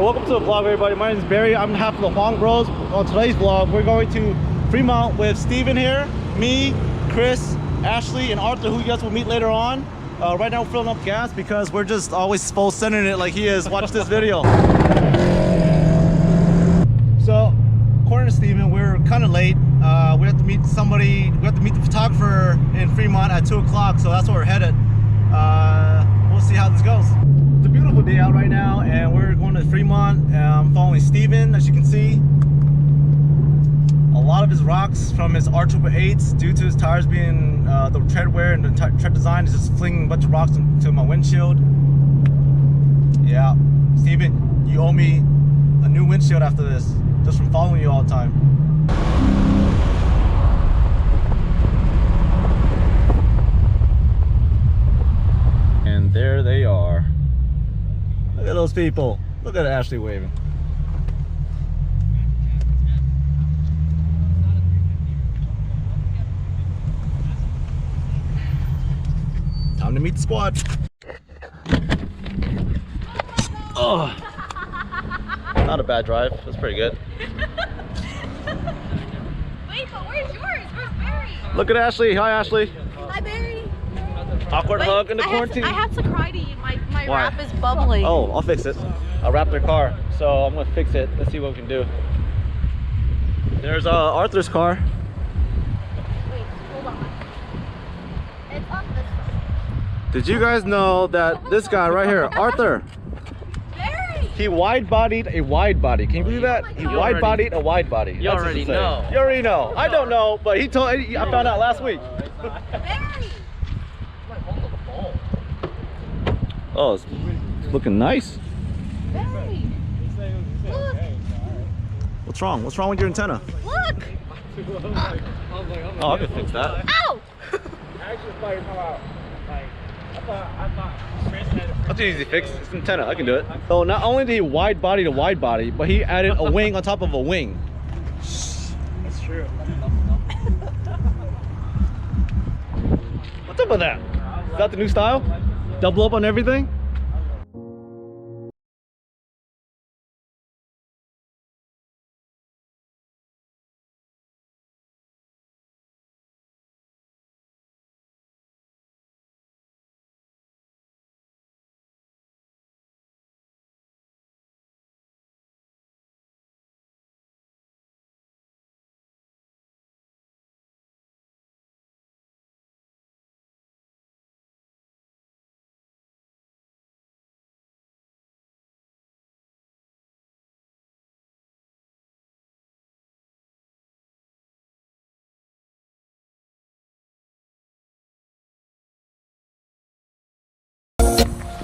Alright, welcome to the vlog, everybody. My name is Barry. I'm half of the Huang Bros. On today's vlog, we're going to Fremont with Steven here, me, Chris, Ashley, and Arthur, who you guys will meet later on. Right now we're filling up gas because we're just always full sending it like he is. Watch this video. So, according to Steven, we're kind of late. We have to meet somebody. We have to meet the photographer in Fremont at 2 o'clock, so that's where we're headed. We'll see how this goes. It's a beautiful day out right now, and we're going to Fremont. I'm following Steven, as you can see. A lot of his rocks from his R888s, due to his tires being the tread wear and the tread design, is just flinging a bunch of rocks into my windshield. Yeah, Steven, you owe me a new windshield after this, just from following you all the time. And there they are. Look at those people. Look at Ashley waving. Time to meet the squad. Oh, not a bad drive. That's pretty good. Wait, but where's yours? Where's Barry? Look at Ashley. Hi, Ashley. Hi, Barry. Awkward hug in the quarantine. I have to cry to you. My wrap is bubbling. Oh, I'll fix it. I'll wrap their car. So I'm gonna fix it. Let's see what we can do. There's Arthur's car. Wait, hold on. It's on this side. Did you guys know that this guy right here, Arthur, Barry! he wide-bodied a wide body? Can you believe that? He wide-bodied a wide body. You already know. You already know. I don't know, but he told. I found out last week. Barry! Oh, it's looking nice. Barry! Look! What's wrong? What's wrong with your antenna? Look! Oh, I can fix that. Ow! That's an easy fix. It's an antenna. I can do it. So not only did he wide-body to wide body, but he added a wing on top of a wing. That's true. What's up with that? Is that the new style? Double up on everything?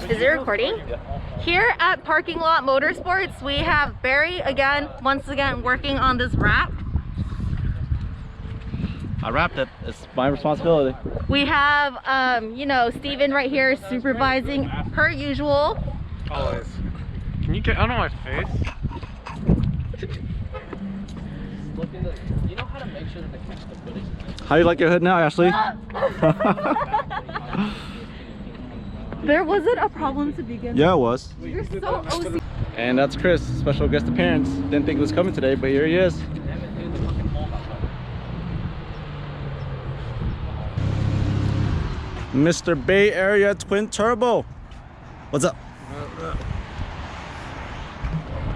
Is it recording? Yeah. Here at Parking Lot Motorsports, we have Barry once again working on this wrap. I wrapped it. It's my responsibility. We have, you know, Steven right here supervising per usual. Always. Can you get out of my face? You know how to make sure that they catch the footage? How do you like your hood now, Ashley? There wasn't a problem to begin with. Yeah, it was. You're so OC. And that's Chris, special guest appearance. Didn't think he was coming today, but here he is. Mr. Bay Area Twin Turbo. What's up?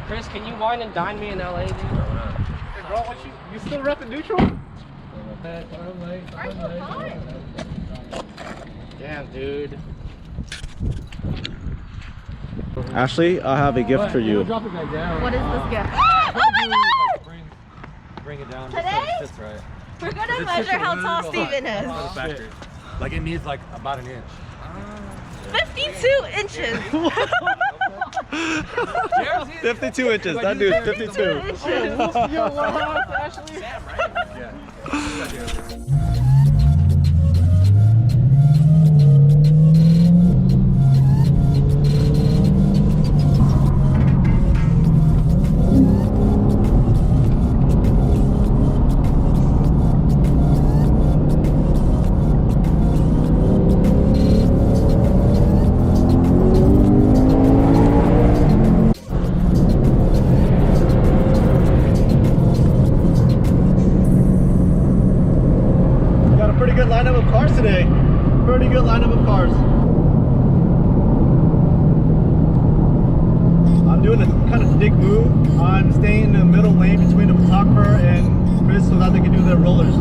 Chris, can you wine and dine me in LA, dude? Hey bro, what you still repping neutral? Are you fine? Damn, dude. Ashley, I have a gift for you. Drop it back down. What is this gift? Oh my god! Bring it down. Today? Just right. We're gonna measure how tall Steven is. Like it needs like about an inch. 52 inches. 52 inches. That dude's 52. Sam, right? Yeah. dick move. I'm staying in the middle lane between the photographer and Chris so that they can do their rollers.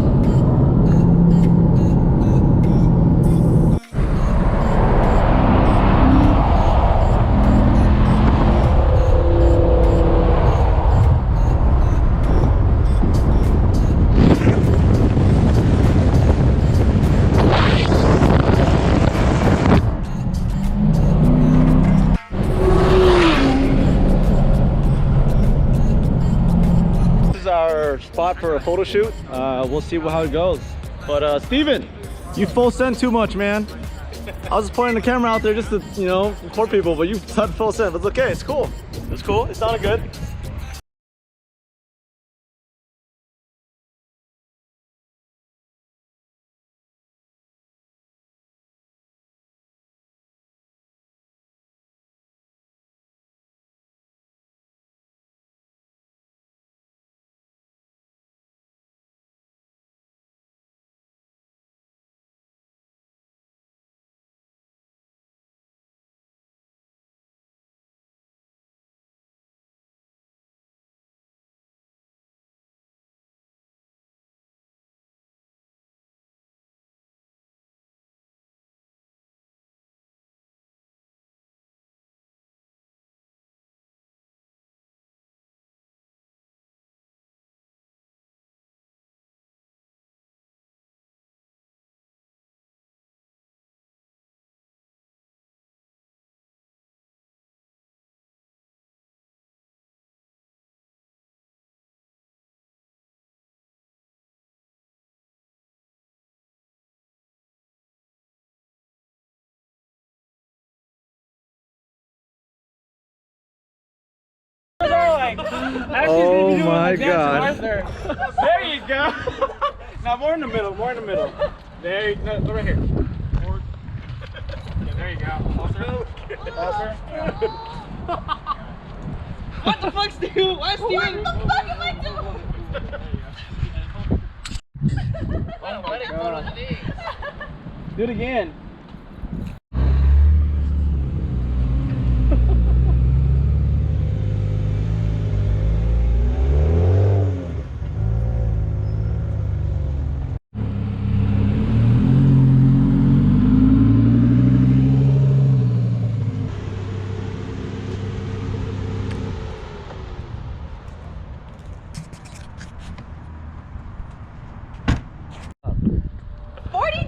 Our spot for a photo shoot. We'll see how it goes. But Steven, you full send too much, man. I was just pointing the camera out there just to, you know, record people, but you had full send. But it's okay, it's cool. It's cool. It sounded good. Oh my God. There you go. Now more in the middle, more in the middle. There you go. No, right here. More. Yeah, there you go. Closer. Closer. What the fuck, Steve? Why, Steven? What the fuck am I doing? Oh my God. Do it again.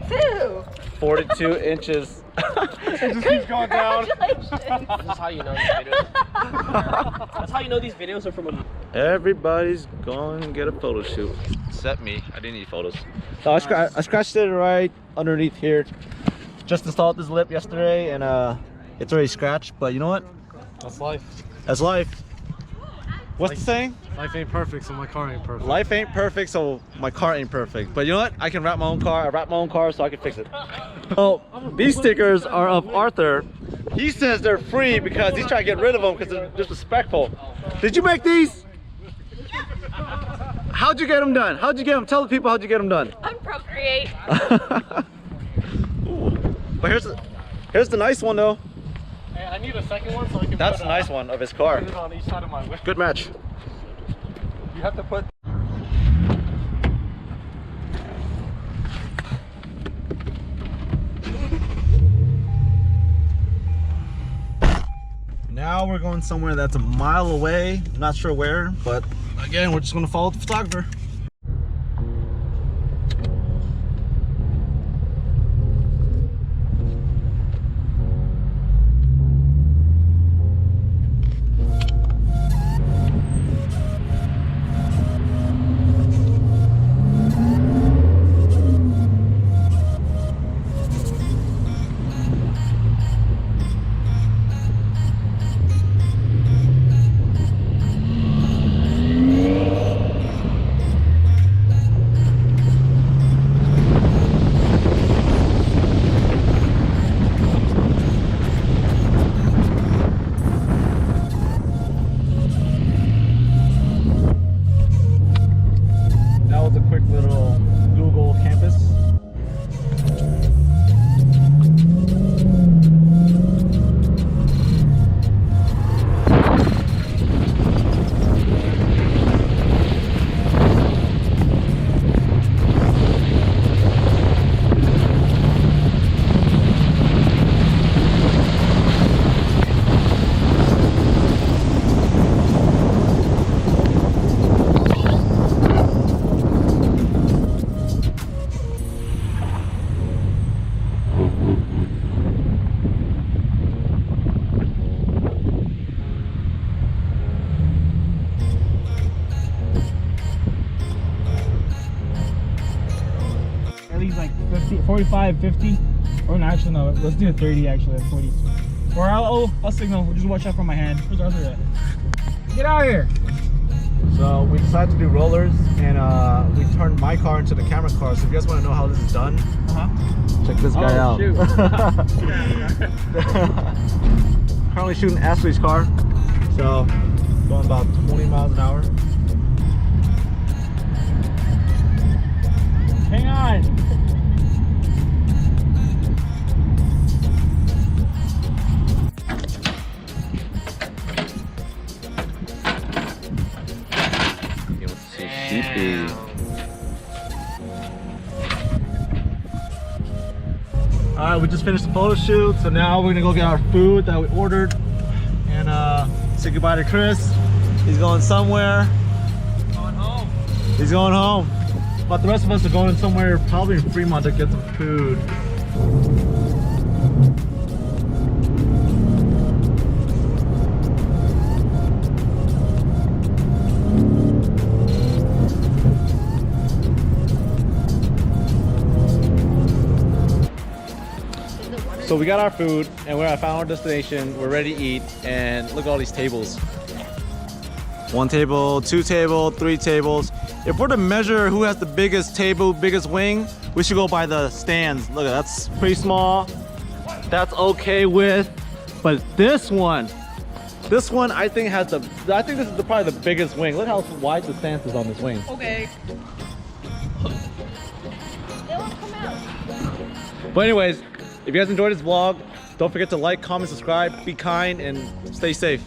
Two. 42 inches. It just keeps going down. Congratulations. This is how you know these videos. That's how you know these videos are from a... Everybody's going to get a photo shoot. Except me. I didn't need photos. So I scratched it right underneath here. Just installed this lip yesterday and it's already scratched, but you know what? That's life. That's life. What's the saying? Life ain't perfect, so my car ain't perfect. Life ain't perfect, so my car ain't perfect. But you know what? I can wrap my own car. I wrap my own car so I can fix it. Oh, these stickers are of Arthur. He says they're free because he's trying to get rid of them because they're disrespectful. Did you make these? How'd you get them done? How'd you get them? Tell the people how'd you get them done. On Procreate. But here's the nice one though. Hey, I need a second one so I can That's put, a nice one of his car. put it on each side of my whip. Good match. You have to put... Now we're going somewhere that's a mile away. I'm not sure where, but again, we're just gonna follow the photographer. 45, 50. Or no, actually no, let's do a 30 actually, at 40. Or I'll signal, just watch out for my hand. Where's Arthur at? Get out of here! So we decided to do rollers, and we turned my car into the camera car. So if you guys want to know how this is done, check this guy out. Shoot. Currently shooting Ashley's car, so going about 20 miles an hour. Hang on! Alright, we just finished the photo shoot, so now we're gonna go get our food that we ordered and say goodbye to Chris. He's going somewhere. Going home. He's going home. But the rest of us are going somewhere, probably in Fremont, to get some food. So we got our food and we're at our destination. We're ready to eat, and look at all these tables. 1 table, 2 table, 3 tables. If we're to measure who has the biggest table, biggest wing, we should go by the stands. Look, that's pretty small. That's okay with, but this one I think has the, I think this is probably the biggest wing. Look how wide the stance is on this wing. Okay. But anyways, if you guys enjoyed this vlog, don't forget to like, comment, subscribe, be kind, and stay safe.